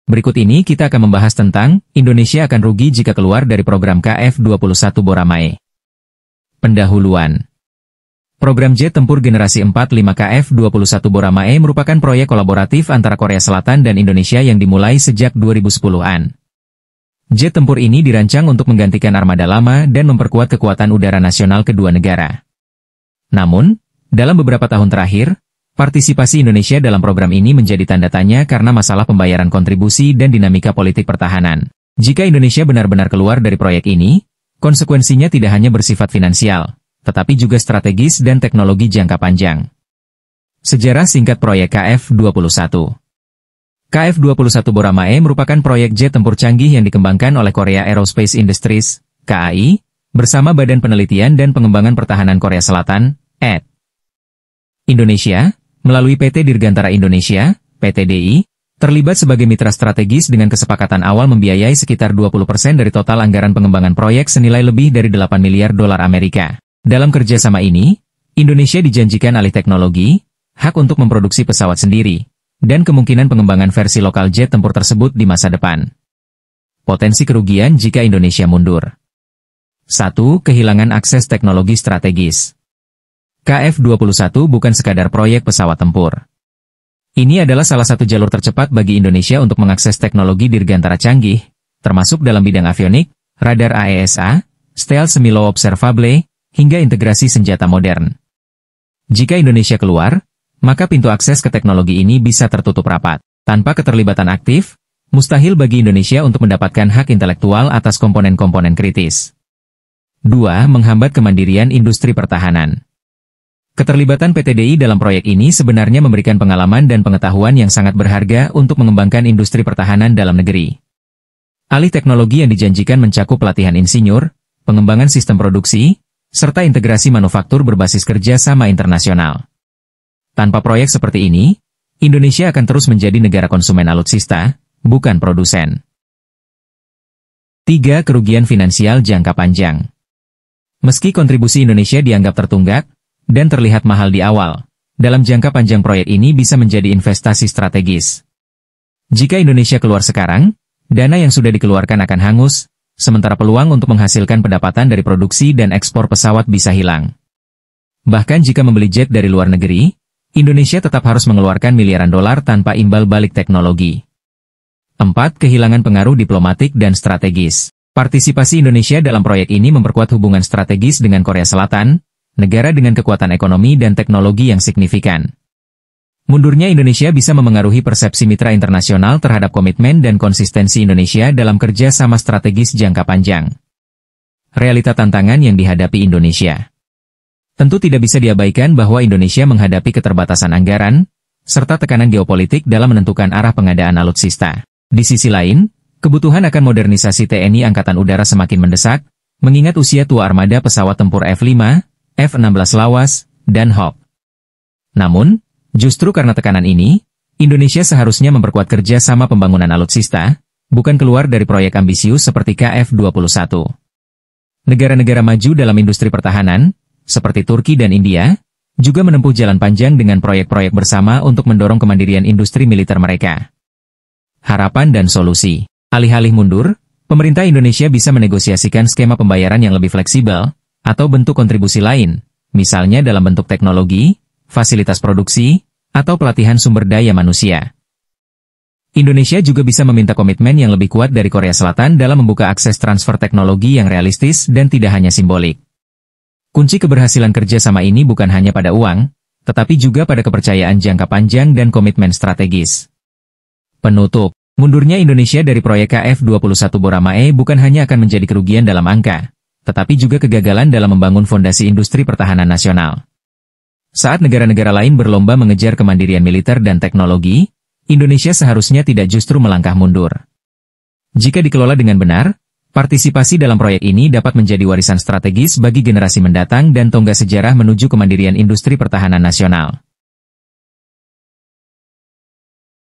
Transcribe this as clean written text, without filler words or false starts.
Berikut ini kita akan membahas tentang Indonesia akan rugi jika keluar dari program KF-21 Boramae. Pendahuluan. Program jet tempur generasi 45 KF-21 Boramae merupakan proyek kolaboratif antara Korea Selatan dan Indonesia yang dimulai sejak 2010-an. Jet tempur ini dirancang untuk menggantikan armada lama dan memperkuat kekuatan udara nasional kedua negara. Namun, dalam beberapa tahun terakhir, partisipasi Indonesia dalam program ini menjadi tanda tanya karena masalah pembayaran kontribusi dan dinamika politik pertahanan. Jika Indonesia benar-benar keluar dari proyek ini, konsekuensinya tidak hanya bersifat finansial, tetapi juga strategis dan teknologi jangka panjang. Sejarah singkat proyek KF-21. KF-21 Boramae merupakan proyek jet tempur canggih yang dikembangkan oleh Korea Aerospace Industries, KAI, bersama Badan Penelitian dan Pengembangan Pertahanan Korea Selatan, (ED). Indonesia, melalui PT Dirgantara Indonesia, PTDI, terlibat sebagai mitra strategis dengan kesepakatan awal membiayai sekitar 20% dari total anggaran pengembangan proyek senilai lebih dari 8 miliar dolar Amerika. Dalam kerjasama ini, Indonesia dijanjikan alih teknologi, hak untuk memproduksi pesawat sendiri, dan kemungkinan pengembangan versi lokal jet tempur tersebut di masa depan. Potensi kerugian jika Indonesia mundur. 1. Kehilangan akses teknologi strategis. KF-21 bukan sekadar proyek pesawat tempur. Ini adalah salah satu jalur tercepat bagi Indonesia untuk mengakses teknologi dirgantara canggih, termasuk dalam bidang avionik, radar AESA, stealth semi-low observable, hingga integrasi senjata modern. Jika Indonesia keluar, maka pintu akses ke teknologi ini bisa tertutup rapat. Tanpa keterlibatan aktif, mustahil bagi Indonesia untuk mendapatkan hak intelektual atas komponen-komponen kritis. 2. Menghambat kemandirian industri pertahanan. Keterlibatan PTDI dalam proyek ini sebenarnya memberikan pengalaman dan pengetahuan yang sangat berharga untuk mengembangkan industri pertahanan dalam negeri. Alih teknologi yang dijanjikan mencakup pelatihan insinyur, pengembangan sistem produksi, serta integrasi manufaktur berbasis kerja sama internasional. Tanpa proyek seperti ini, Indonesia akan terus menjadi negara konsumen alutsista, bukan produsen. 3. Kerugian finansial jangka panjang. Meski kontribusi Indonesia dianggap tertunggak dan terlihat mahal di awal, dalam jangka panjang proyek ini bisa menjadi investasi strategis. Jika Indonesia keluar sekarang, dana yang sudah dikeluarkan akan hangus, sementara peluang untuk menghasilkan pendapatan dari produksi dan ekspor pesawat bisa hilang. Bahkan jika membeli jet dari luar negeri, Indonesia tetap harus mengeluarkan miliaran dolar tanpa imbal balik teknologi. 4. Kehilangan pengaruh diplomatik dan strategis. Partisipasi Indonesia dalam proyek ini memperkuat hubungan strategis dengan Korea Selatan, negara dengan kekuatan ekonomi dan teknologi yang signifikan. Mundurnya Indonesia bisa memengaruhi persepsi mitra internasional terhadap komitmen dan konsistensi Indonesia dalam kerja sama strategis jangka panjang. Realita tantangan yang dihadapi Indonesia. Tentu tidak bisa diabaikan bahwa Indonesia menghadapi keterbatasan anggaran, serta tekanan geopolitik dalam menentukan arah pengadaan alutsista. Di sisi lain, kebutuhan akan modernisasi TNI Angkatan Udara semakin mendesak, mengingat usia tua armada pesawat tempur F-5, F-16 lawas, dan Hawk. Namun, justru karena tekanan ini, Indonesia seharusnya memperkuat kerja sama pembangunan alutsista, bukan keluar dari proyek ambisius seperti KF-21. Negara-negara maju dalam industri pertahanan, seperti Turki dan India, juga menempuh jalan panjang dengan proyek-proyek bersama untuk mendorong kemandirian industri militer mereka. Harapan dan solusi. Alih-alih mundur, pemerintah Indonesia bisa menegosiasikan skema pembayaran yang lebih fleksibel, atau bentuk kontribusi lain, misalnya dalam bentuk teknologi, fasilitas produksi, atau pelatihan sumber daya manusia. Indonesia juga bisa meminta komitmen yang lebih kuat dari Korea Selatan dalam membuka akses transfer teknologi yang realistis dan tidak hanya simbolik. Kunci keberhasilan kerjasama ini bukan hanya pada uang, tetapi juga pada kepercayaan jangka panjang dan komitmen strategis. Penutup, mundurnya Indonesia dari proyek KF-21 Boramae bukan hanya akan menjadi kerugian dalam angka, tetapi juga kegagalan dalam membangun fondasi industri pertahanan nasional. Saat negara-negara lain berlomba mengejar kemandirian militer dan teknologi, Indonesia seharusnya tidak justru melangkah mundur. Jika dikelola dengan benar, partisipasi dalam proyek ini dapat menjadi warisan strategis bagi generasi mendatang dan tonggak sejarah menuju kemandirian industri pertahanan nasional.